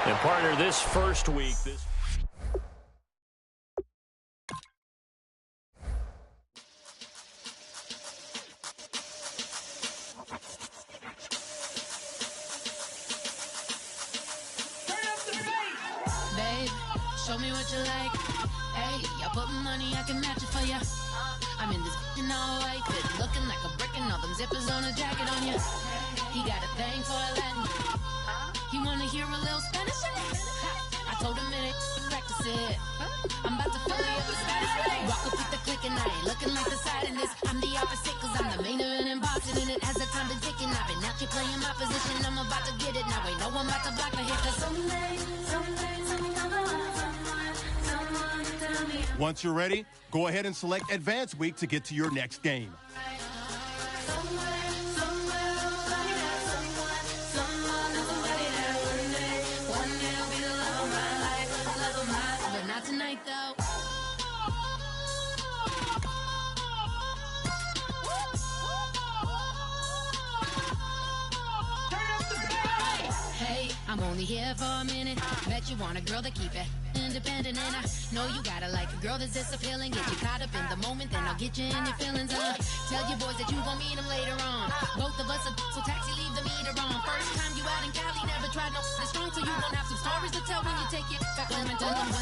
And partner, this first week, Babe, show me what you like. Hey, y'all put money, I can match it for ya. I'm in this in all white fit, looking like a brick and all them zippers on a jacket on ya. He got a thing for a Latin. He wanna hear a little Spanish. I told him it ain't practice it. I'm about to fill you up with status. Walk up with the click and I ain't looking like the side in this. I'm the opposite cause I'm the main event and boxing in it. As the time been ticking, I've been out here playing my position. I'm about to get it now. Ain't no one about to block my hit. Cause someday, once you're ready, go ahead and select Advance Week to get to your next game. Not tonight though. Hey, I'm only here for a minute. Bet you want a girl to keep it independent, and I know you gotta like a girl that's disappealing. Get you caught up in the moment, then I'll get you in your feelings. Tell your boys that you gon' meet them later on. Both of us are so taxi, leave the meter on. First time you out in Cali, never tried no strong, so you gon' have some stories to tell when you take it back home and tell them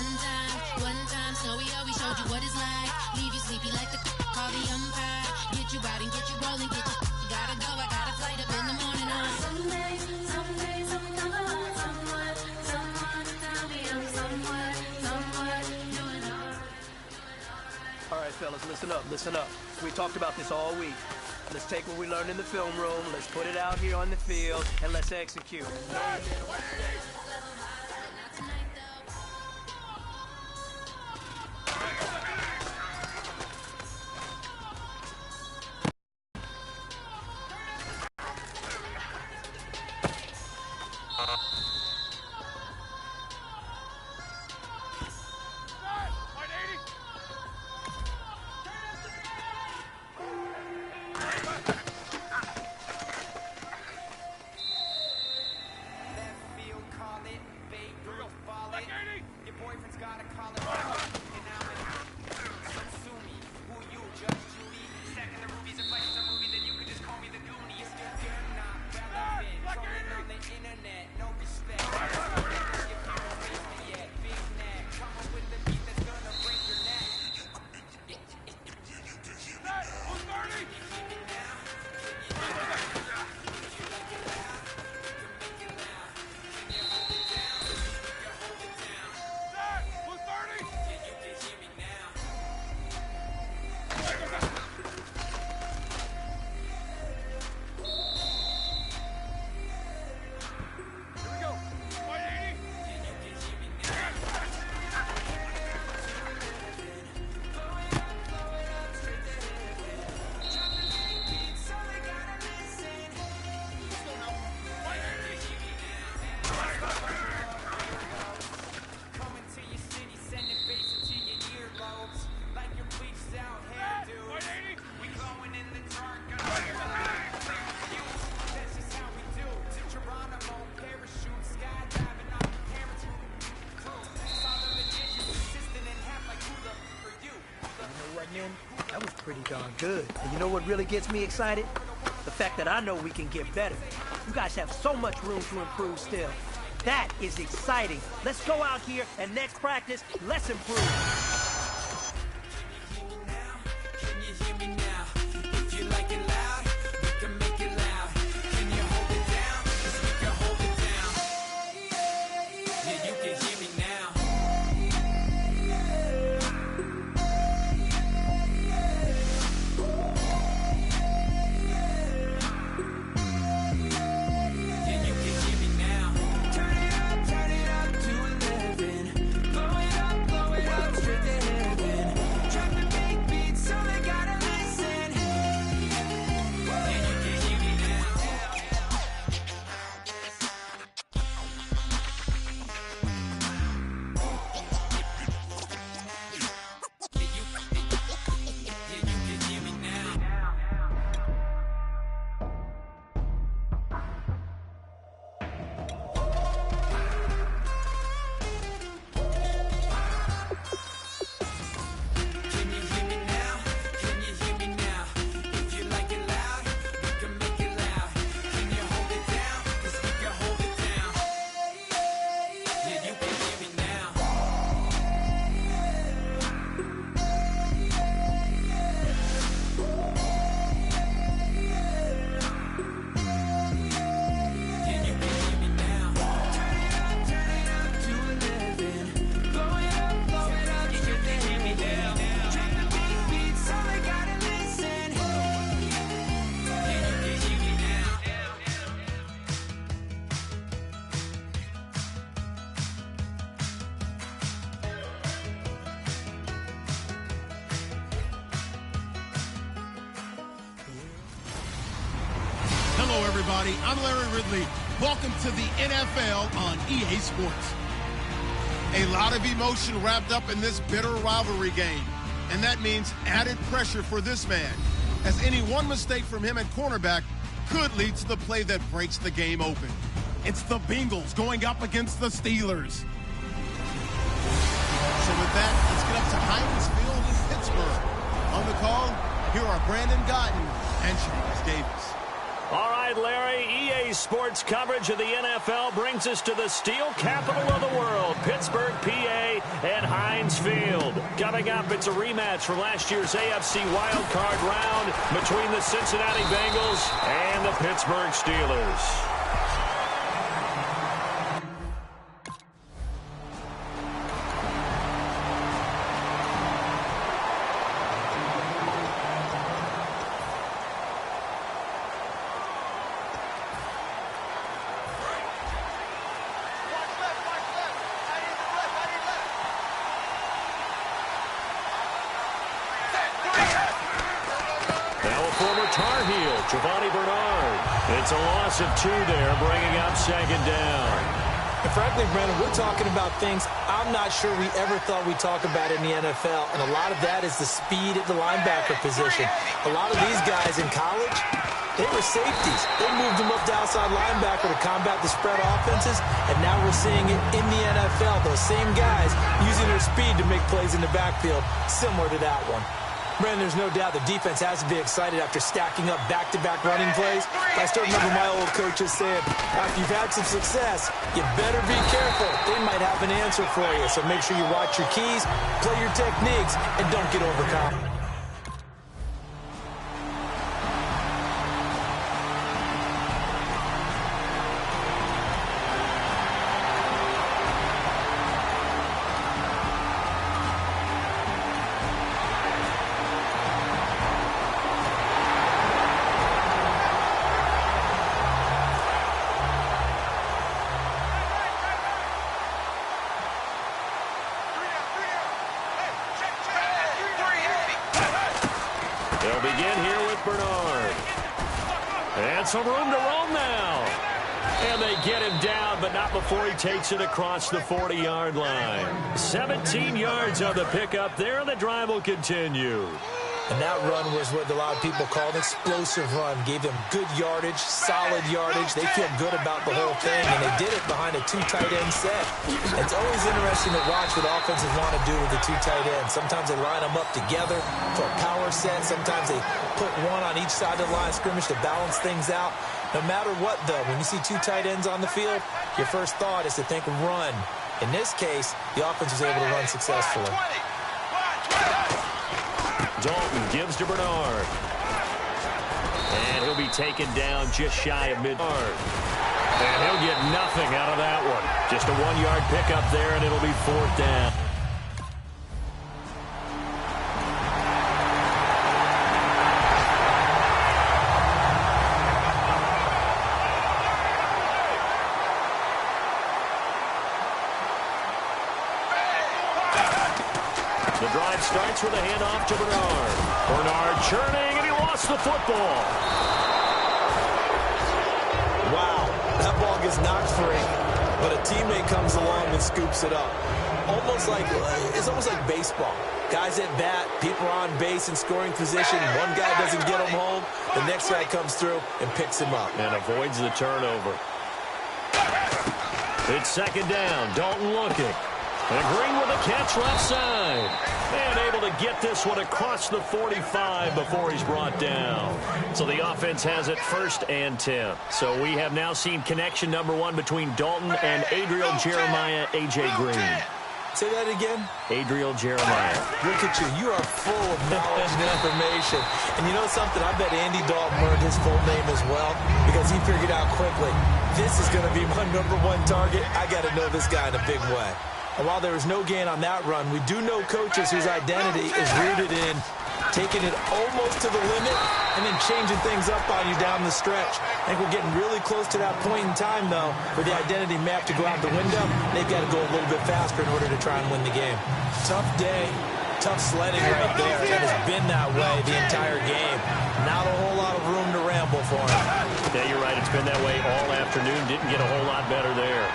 one time, Snowy always showed you what it's like. Leave you sleepy like the call the umpire. Get you out and get you rolling, get you gotta go. I got a flight up in the morning on someday, someone tell me I'm somewhere doing alright. All right, fellas, listen up. We talked about this all week. Let's take what we learned in the film room, let's put it out here on the field, and let's execute. That was pretty darn good. And you know what really gets me excited? The fact that I know we can get better. You guys have so much room to improve still. That is exciting. Let's go out here and next practice, let's improve. Straight Hello, everybody. I'm Larry Ridley. Welcome to the NFL on EA Sports. A lot of emotion wrapped up in this bitter rivalry game, and that means added pressure for this man, as any one mistake from him at cornerback could lead to the play that breaks the game open. It's the Bengals going up against the Steelers. So with that, let's get up to Heinz Field in Pittsburgh. On the call, here are Brandon Gotton and Charles Davis. All right, Larry, EA Sports coverage of the NFL brings us to the steel capital of the world, Pittsburgh, PA, and Heinz Field. Coming up, it's a rematch for last year's AFC wildcard round between the Cincinnati Bengals and the Pittsburgh Steelers. It's a loss of 2 there, bringing up second down. And frankly, Brandon, we're talking about things I'm not sure we ever thought we'd talk about in the NFL, and a lot of that is the speed at the linebacker position. A lot of these guys in college, they were safeties. They moved them up to outside linebacker to combat the spread offenses, and now we're seeing it in the NFL. Those same guys using their speed to make plays in the backfield, similar to that one. Brandon, there's no doubt the defense has to be excited after stacking up back-to-back running plays. I still remember my old coaches saying, after you've had some success, you better be careful. They might have an answer for you. So make sure you watch your keys, play your techniques, and don't get overconfident. They'll begin here with Bernard. And some room to roam now. And they get him down, but not before he takes it across the 40-yard line. 17 yards on the pickup there, and the drive will continue. And that run was what a lot of people call an explosive run. Gave them good yardage, solid yardage. They feel good about the whole thing, and they did it behind a 2 tight end set. It's always interesting to watch what offenses want to do with the 2 tight ends. Sometimes they line them up together for a power set. Sometimes they put one on each side of the line of scrimmage to balance things out. No matter what, though, when you see 2 tight ends on the field, your first thought is to think run. In this case, the offense was able to run successfully. Dalton gives to Bernard. And he'll be taken down just shy of mid-yard. And he'll get nothing out of that one. Just a 1-yard pickup there, and it'll be 4th down. The drive starts with a handoff to Bernard. Bernard churning, and he lost the football. Wow, that ball gets knocked free, but a teammate comes along and scoops it up. It's almost like baseball. Guys at bat, people are on base in scoring position. One guy doesn't get him home. The next guy comes through and picks him up. And avoids the turnover. It's second down. Dalton looking. And Green with a catch left side. And able to get this one across the 45 before he's brought down. So the offense has it 1st and 10. So we have now seen connection number 1 between Dalton and Adriel Jeremiah, A.J. Green. Say that again? Adriel Jeremiah. Look at you. You are full of knowledge and information. And you know something? I bet Andy Dalton learned his full name as well because he figured out quickly, this is going to be my number 1 target. I got to know this guy in a big way. And while there was no gain on that run, we do know coaches whose identity is rooted in taking it almost to the limit and then changing things up on you down the stretch. I think we're getting really close to that point in time, though, where the identity map to go out the window. They've got to go a little bit faster in order to try and win the game. Tough day, tough sledding right there, and it's been that way the entire game. Not a whole lot of room to ramp scramble for him. Yeah, you're right. It's been that way all afternoon. Didn't get a whole lot better there.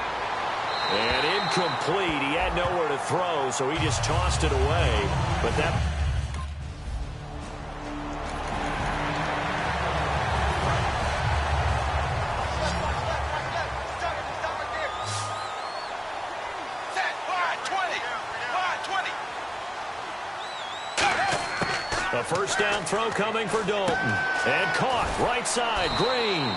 And incomplete. He had nowhere to throw, so he just tossed it away. But that... A first down throw coming for Dalton. And caught right side, Green.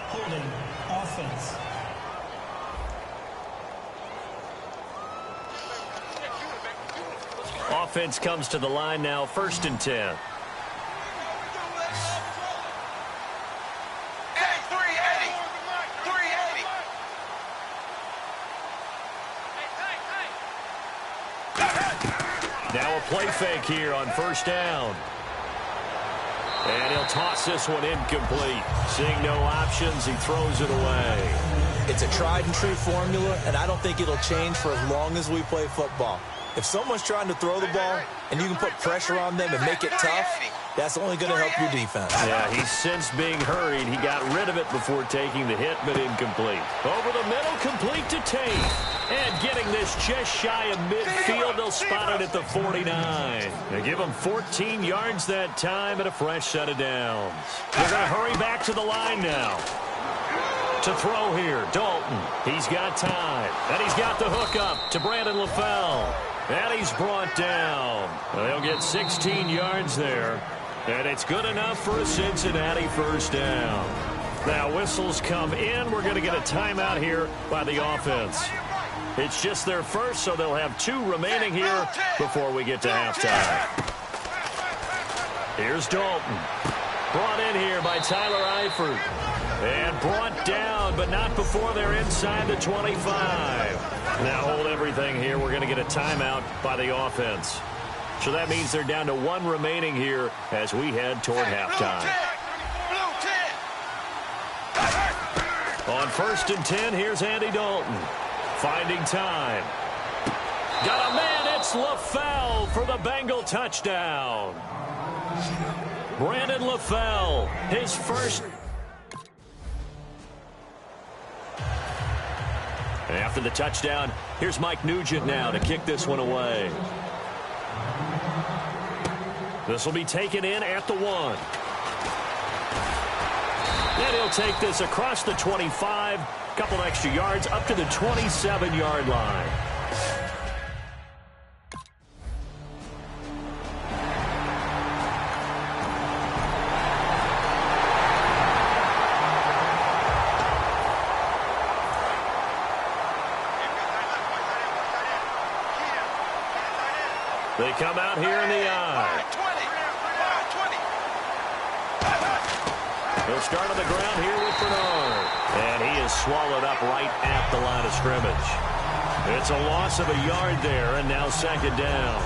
Holding offense. Offense comes to the line now, 1st and 10. Now a play fake here on 1st down. And he'll toss this one incomplete. Seeing no options, he throws it away. It's a tried-and-true formula, and I don't think it'll change for as long as we play football. If someone's trying to throw the ball and you can put pressure on them and make it tough, that's only going to help your defense. Yeah, he's sensed being hurried. He got rid of it before taking the hit, but incomplete. Over the middle, complete to Tate. And getting this just shy of midfield, they'll spot it at the 49. They give him 14 yards that time and a fresh set of downs. They're going to hurry back to the line now. To throw here, Dalton. He's got time. And he's got the hook up to Brandon LaFell. And he's brought down. They'll get 16 yards there. And it's good enough for a Cincinnati first down. Now whistles come in. We're going to get a timeout here by the offense. It's just their first, so they'll have 2 remaining here before we get to halftime. Here's Dalton. Brought in here by Tyler Eifert. And brought down, but not before they're inside the 25. Now hold everything here. We're going to get a timeout by the offense. So that means they're down to 1 remaining here as we head toward halftime. On 1st and 10, here's Andy Dalton. Finding time. Got a man, it's LaFell for the Bengal touchdown. Brandon LaFell, his first. After the touchdown, here's Mike Nugent now to kick this one away. This will be taken in at the 1. And he'll take this across the 25, couple extra yards up to the 27-yard line. They come out here in the eye. They'll start on the ground here with Bernard. And he is swallowed up right at the line of scrimmage. It's a loss of a yard there, and now 2nd down.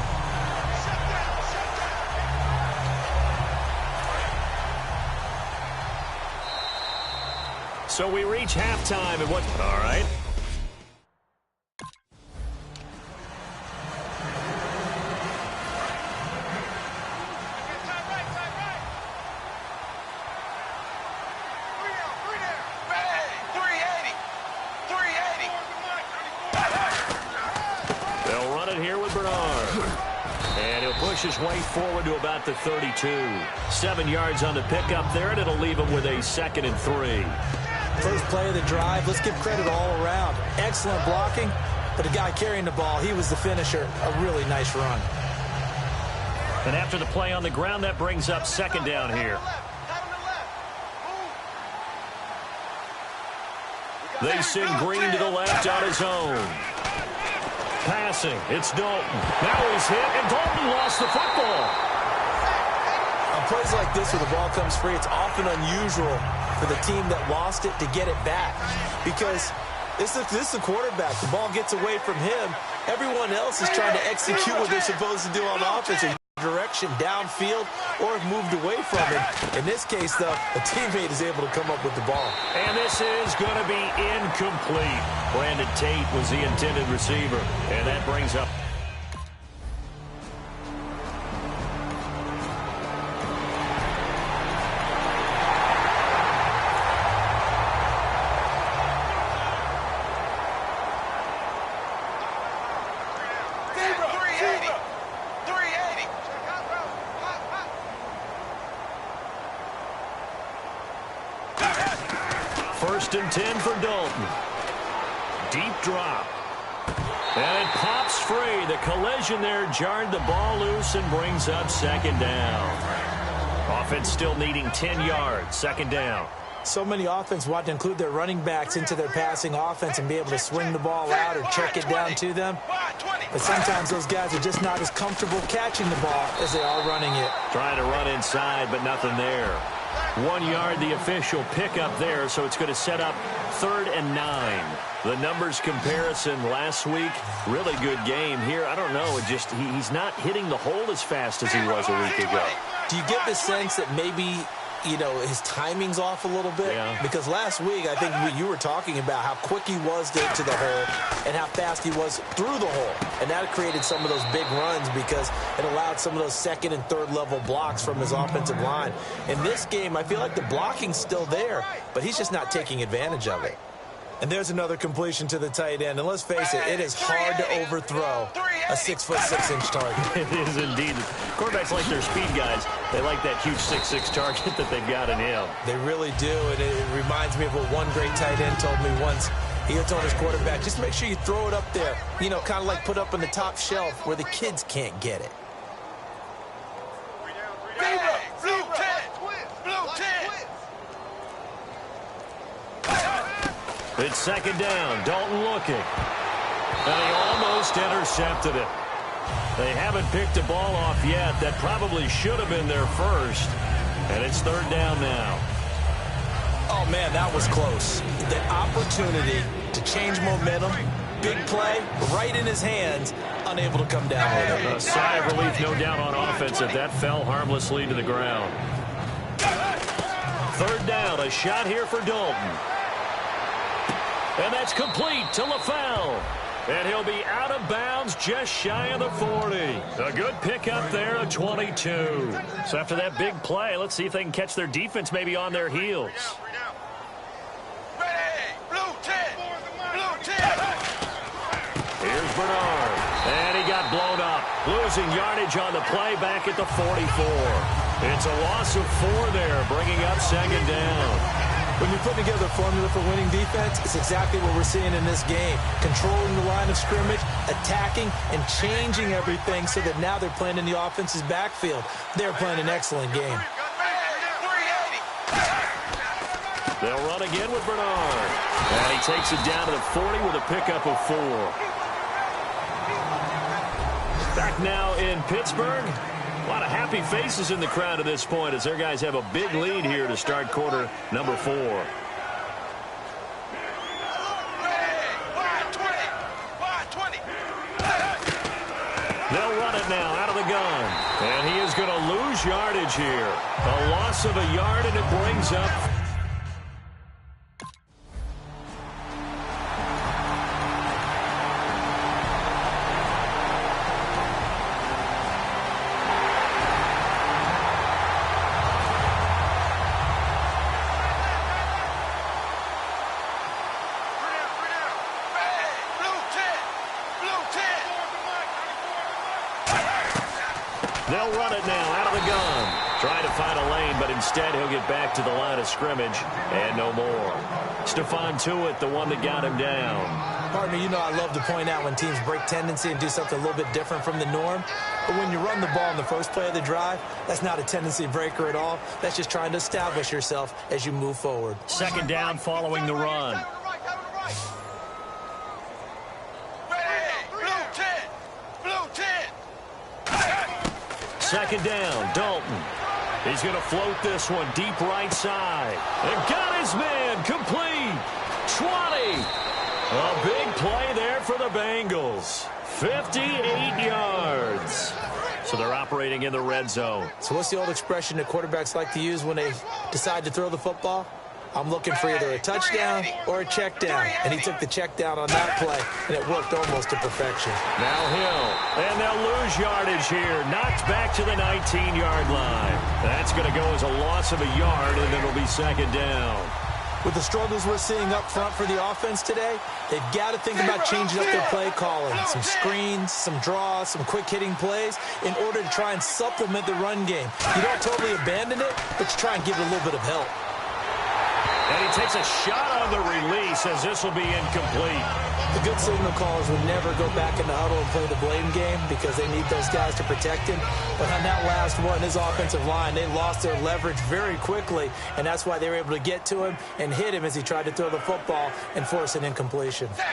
So we reach halftime, and what's... All right. His way forward to about the 32. 7 yards on the pickup there, and it'll leave him with a 2nd and 3. First play of the drive, let's give credit all around. Excellent blocking, but the guy carrying the ball, he was the finisher. A really nice run. And after the play on the ground, that brings up 2nd down here. They send Green to the left on his own. Passing, it's Dalton. Now he's hit, and Dalton lost the football. On plays like this where the ball comes free, it's often unusual for the team that lost it to get it back. Because this is the quarterback. The ball gets away from him. Everyone else is trying to execute what they're supposed to do on offense. Direction downfield. or have moved away from him. In this case, though, a teammate is able to come up with the ball. And this is going to be incomplete. Brandon Tate was the intended receiver, and that brings up First and 10 for Dalton. Deep drop. And it pops free. The collision there jarred the ball loose and brings up second down. Offense still needing 10 yards. Second down. So many offense want to include their running backs into their passing offense and be able to swing the ball out or check it down to them. But sometimes those guys are just not as comfortable catching the ball as they are running it. Trying to run inside, but nothing there. 1 yard, the official pickup there, so it's going to set up 3rd and 9. The numbers comparison last week, really good game here. I don't know, he's not hitting the hole as fast as he was a week ago. Do you get the sense that maybe, his timing's off a little bit? Yeah. Because last week, I think you were talking about how quick he was to the hole and how fast he was through the hole. And that created some of those big runs because it allowed some of those second and third level blocks from his offensive line. In this game, I feel like the blocking's still there, but he's just not taking advantage of it. And there's another completion to the tight end. And let's face it, it is hard to overthrow a 6'6" target. It is indeed. Quarterbacks like their speed guys. They like that huge 6'6" target that they've got in him. They really do. And it reminds me of what one great tight end told me once. He told his quarterback, just make sure you throw it up there. Kind of like put up on the top shelf where the kids can't get it. Blue 10! Blue 10! It's second down. Dalton looking. And he almost intercepted it. They haven't picked a ball off yet. That probably should have been their first. And it's 3rd down now. Oh, man, that was close. The opportunity to change momentum, big play, right in his hands, unable to come down with it. A sigh of relief, no doubt, on offense if that fell harmlessly to the ground. 3rd down, a shot here for Dalton. And that's complete to LaFell. And he'll be out of bounds just shy of the 40. A good pickup there of 22. So after that big play, let's see if they can catch their defense maybe on their heels. Ready! Blue 10! Blue 10! Here's Bernard. And he got blown up. Losing yardage on the play back at the 44. It's a loss of 4 there, bringing up second down. When you're putting together a formula for winning defense, it's exactly what we're seeing in this game. Controlling the line of scrimmage, attacking, and changing everything so that now they're playing in the offense's backfield. They're playing an excellent game. They'll run again with Bernard. And he takes it down to the 40 with a pickup of 4. Back now in Pittsburgh. A lot of happy faces in the crowd at this point as their guys have a big lead here to start quarter number 4. They'll run it now out of the gun. And he is going to lose yardage here. A loss of a yard, and it brings up They'll run it now out of the gun. Trying to find a lane, but instead he'll get back to the line of scrimmage and no more. Stephon Tuitt, the one that got him down. Partner, I love to point out when teams break tendency and do something a little bit different from the norm. But when you run the ball in the first play of the drive, that's not a tendency breaker at all. That's just trying to establish yourself as you move forward. Second down following the run. Second down, Dalton. He's going to float this one deep right side. And got his man complete. 20. A big play there for the Bengals. 58 yards. So they're operating in the red zone. So what's the old expression that quarterbacks like to use when they decide to throw the football? I'm looking for either a touchdown or a check down. And he took the check down on that play, and it worked almost to perfection. Now Hill, and they'll lose yardage here. Knocked back to the 19-yard line. That's going to go as a loss of a yard, and it'll be second down. With the struggles we're seeing up front for the offense today, they've got to think about changing up their play calling. Some screens, some draws, some quick-hitting plays in order to try and supplement the run game. You don't totally abandon it, but you try and give it a little bit of help. And he takes a shot on the release as this will be incomplete. The good signal callers would never go back in the huddle and play the blame game because they need those guys to protect him. But on that last one, his offensive line, they lost their leverage very quickly, and that's why they were able to get to him and hit him as he tried to throw the football and force an incompletion. Now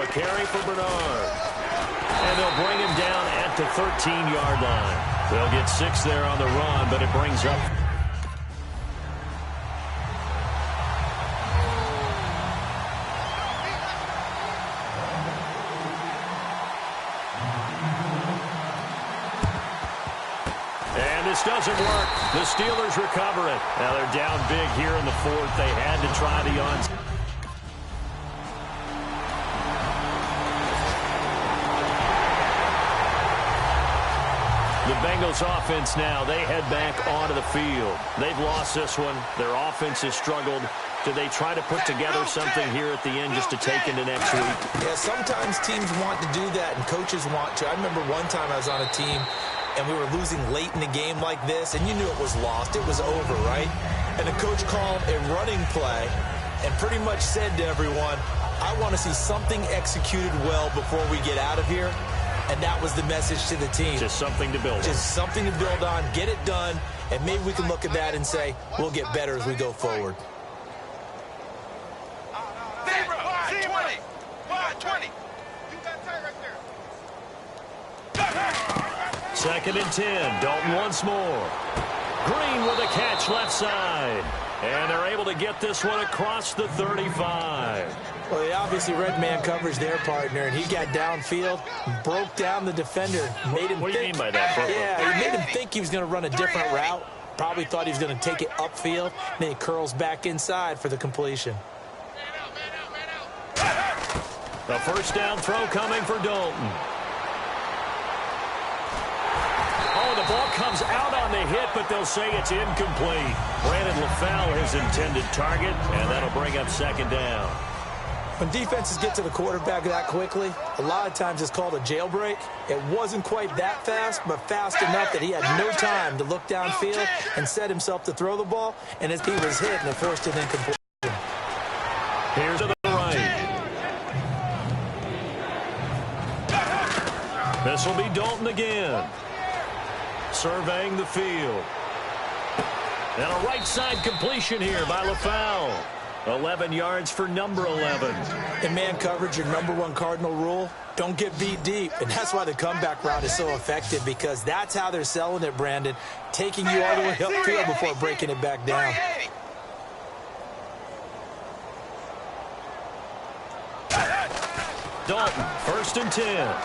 a carry for Bernard. And they'll bring him down at the 13-yard line. They'll get 6 there on the run, but it brings up... This doesn't work. The Steelers recover it. Now they're down big here in the fourth. They had to try the onside. The Bengals offense now, they head back onto the field. They've lost this one. Their offense has struggled. Do they try to put together something here at the end just to take into next week? Yeah, sometimes teams want to do that and coaches want to. I remember one time I was on a team and we were losing late in the game like this, and you knew it was lost. It was over, right? And the coach called a running play and pretty much said to everyone, I want to see something executed well before we get out of here. And that was the message to the team. Just something to build on. Just something to build on, get it done, and maybe we can look at that and say, we'll get better as we go forward. 20. Second and 10. Dalton once more. Green with a catch left side. And they're able to get this one across the 35. Well, they obviously read man coverage their partner, and he got downfield, broke down the defender, made him What do you mean by that? Yeah, he made him think he was going to run a different route. Probably thought he was going to take it upfield. Then he curls back inside for the completion. The first down throw coming for Dalton. Oh, the ball comes out on the hit, but they'll say it's incomplete. Brandon LaFell his intended target, and that'll bring up second down. When defenses get to the quarterback that quickly, a lot of times it's called a jailbreak. It wasn't quite that fast, but fast enough that he had no time to look downfield and set himself to throw the ball, and as he was hit, and it forced an incompletion. Here's to the right. This will be Dalton again. Surveying the field. And a right side completion here by LaFell. 11 yards for number 11. In man coverage, your number one cardinal rule, don't get beat deep. And that's why the comeback route is so effective, because that's how they're selling it, Brandon. Taking you all the way upfield before breaking it back down. Dalton, first and 10.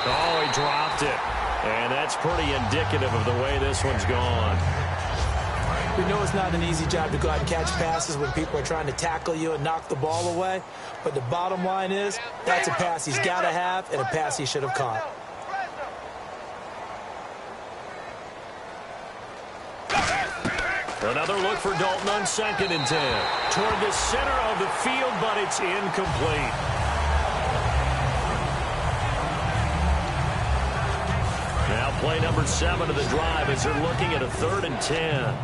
Oh, he dropped it. And that's pretty indicative of the way this one's gone. We know it's not an easy job to go out and catch passes when people are trying to tackle you and knock the ball away. But the bottom line is, that's a pass he's got to have and a pass he should have caught. Another look for Dalton on second and 10. Toward the center of the field, but it's incomplete. Now play number 7 of the drive as they're looking at a 3rd and 10.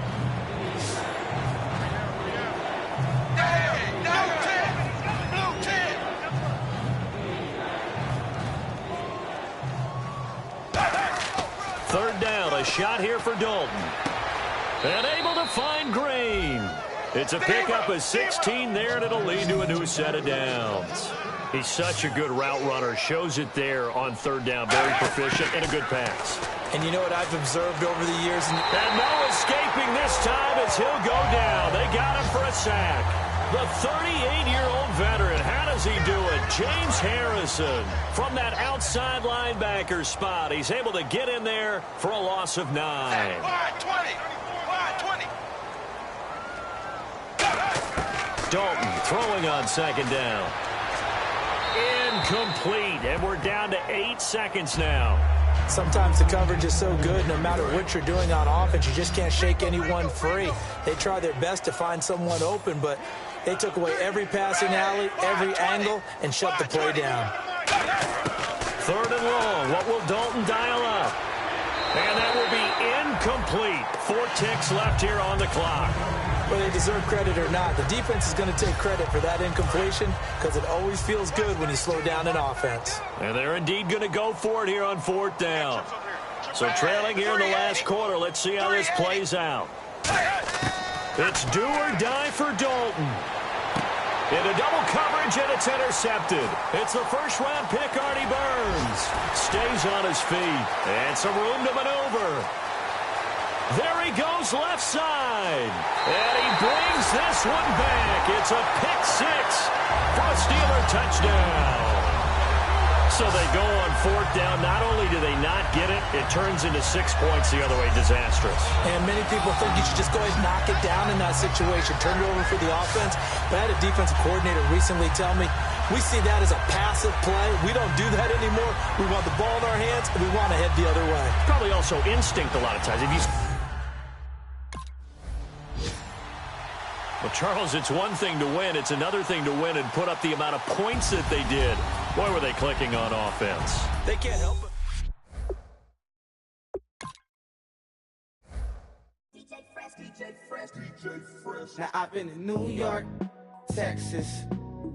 Third down, a shot here for Dalton. And able to find Green. It's a pickup of 16 there, and it'll lead to a new set of downs. He's such a good route runner. Shows it there on third down. Very proficient and a good pass. And you know what I've observed over the years? And no escaping this time as he'll go down. They got him for a sack. The 38-year-old veteran, how does he do it? James Harrison from that outside linebacker spot. He's able to get in there for a loss of 9. Wide 20. Wide 20. Dalton throwing on second down. Incomplete, and we're down to 8 seconds now. Sometimes the coverage is so good, no matter what you're doing on offense, you just can't shake anyone free. They try their best to find someone open, but they took away every passing alley, every angle, and shut the play down. 3rd and long. What will Dalton dial up? And that will be incomplete. 4 ticks left here on the clock. Whether they deserve credit or not, the defense is going to take credit for that incompletion because it always feels good when you slow down an offense. And they're indeed going to go for it here on 4th down. So trailing here in the last quarter, let's see how this plays out. It's do or die for Dalton. Into double coverage, and it's intercepted. It's the first-round pick, Artie Burns. Stays on his feet, and some room to maneuver. There he goes left side. And he brings this one back. It's a pick 6 for a Steeler touchdown. So they go on 4th down. Not only do they not get it, it turns into 6 points the other way. Disastrous. And many people think you should just go ahead and knock it down in that situation. Turn it over for the offense. But I had a defensive coordinator recently tell me, we see that as a passive play. We don't do that anymore. We want the ball in our hands, and we want to head the other way. Probably also instinct a lot of times. If you... Well, Charles, it's one thing to win. It's another thing to win and put up the amount of points that they did. Boy, were they clicking on offense. They can't help it. Now I've been in New York, Texas,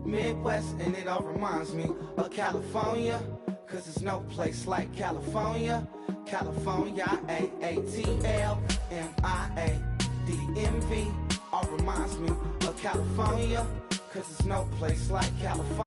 Midwest, and it all reminds me of California, cause there's no place like California. California, AATLMIADMV, all reminds me of California, cause there's no place like California.